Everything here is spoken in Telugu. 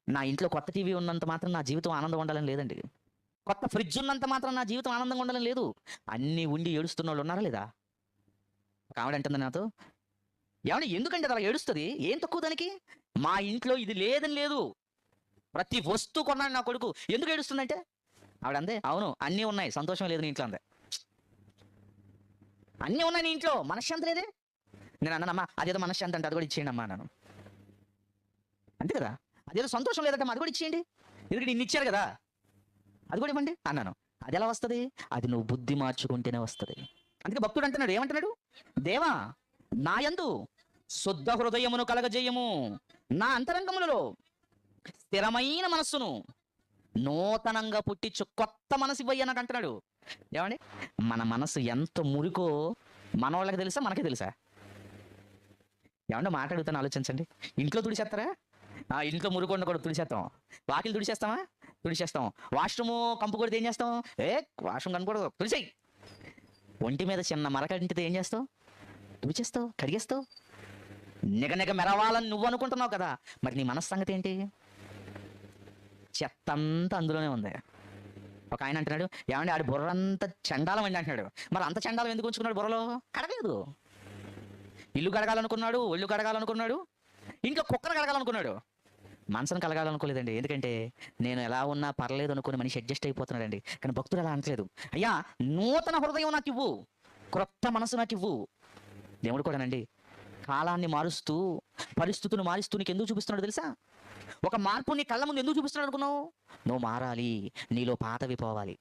నా ఇంట్లో కొత్త టీవీ ఉన్నంత మాత్రం నా జీవితం ఆనందంగా ఉండాలని లేదండి. కొత్త ఫ్రిడ్జ్ ఉన్నంత మాత్రం నా జీవితం ఆనందంగా ఉండాలని లేదు. అన్నీ ఉండి ఏడుస్తున్న వాళ్ళు ఉన్నారా లేదా? ఒక ఆవిడ అంటుంది నాతో, ఏవండీ ఎందుకండి అది అలా ఏడుస్తది? ఏం తక్కువ దానికి? మా ఇంట్లో ఇది లేదని లేదు. ప్రతి వస్తువు కొన్నాడు నా కొడుకు. ఎందుకు ఏడుస్తుందంటే? ఆవిడ అందే, అవును అన్నీ ఉన్నాయి. సంతోషం లేదు నీ ఇంట్లో అందే. అన్నీ ఉన్నాయి నీ ఇంట్లో. మనశ్శాంతి లేదే? నేను అన్నానమ్మా అదేదో మనశ్శాంతి అంటే అది కూడా ఇచ్చేయండి అమ్మా అన్నాను. అంతే కదా! అదేదో సంతోషం లేదంటమ్మా అది కూడా ఇచ్చేయండి. ఎందుకంటే ఇన్ని ఇచ్చారు కదా! అది కూడా ఇవ్వండి అన్నాను. అది ఎలా వస్తది? అది నువ్వు బుద్ధి మార్చుకుంటేనే వస్తది. అందుకే భక్తుడు అంటున్నాడు ఏమంటున్నాడు? దేవా నా యందు శుద్ధ హృదయమును కలగజేయము, నా అంతరంగములలో స్థిరమైన మనస్సును నూతనంగా పుట్టించు, కొత్త మనసు ఇవ్వయ్య నాకు అంటున్నాడు. ఏమండి మన మనసు ఎంత మురికో మనోళ్ళకి తెలుసా మనకే తెలుసా? ఏమంటే మాట్లాడుతాను ఆలోచించండి. ఇంట్లో తుడిచేస్తారా? ఇంట్లో మురికి ఉండకూడదు తుడిచేస్తాం. వాకిలు తుడిచేస్తామా? తుడిచేస్తాం. వాష్రూము కంపు కొడితే ఏం చేస్తాం? వాష్రూమ్ కనకూడదు తుడిచేయి. ఒంటి మీద చిన్న మరకంటితే ఏం చేస్తావు? తుడిచేస్తావు, కడిగేస్తావు. నిగ మెరవాలని నువ్వు అనుకుంటున్నావు కదా, మరి నీ మనసు సంగతి ఏంటి? చెత్తంతా అందులోనే ఉంది. ఒక ఆయన అంటున్నాడు, ఏమంటే ఆడి బుర్రంతా చండాలం అండి అంటున్నాడు. మరి అంత చండాలం ఎందుకు ఉంచుకున్నాడు బుర్రలో? కడగలేదు. ఇల్లు కడగాలనుకున్నాడు, ఒళ్ళు కడగాలనుకున్నాడు, ఇంట్లో కుక్కను కడగాలనుకున్నాడు, మనసును కలగాలనుకోలేదండి. ఎందుకంటే నేను ఎలా ఉన్నా పర్లేదు అనుకుని మనిషి అడ్జస్ట్ అయిపోతున్నాడండి. కానీ భక్తుడు అలా అనట్లేదు. అయ్యా నూతన హృదయం నాకు ఇవ్వు, క్రొత్త మనసు నాకు ఇవ్వు. దేవుడు కూడానండి కాలాన్ని మారుస్తూ పరిస్థితులు మారుస్తూ నీకు ఎందుకు చూపిస్తున్నాడు తెలుసా? ఒక మార్పు నీ కళ్ళ ముందు ఎందుకు చూపిస్తున్నాడు అనుకున్నావు? నువ్వు మారాలి, నీలో పాతవి పోవాలి.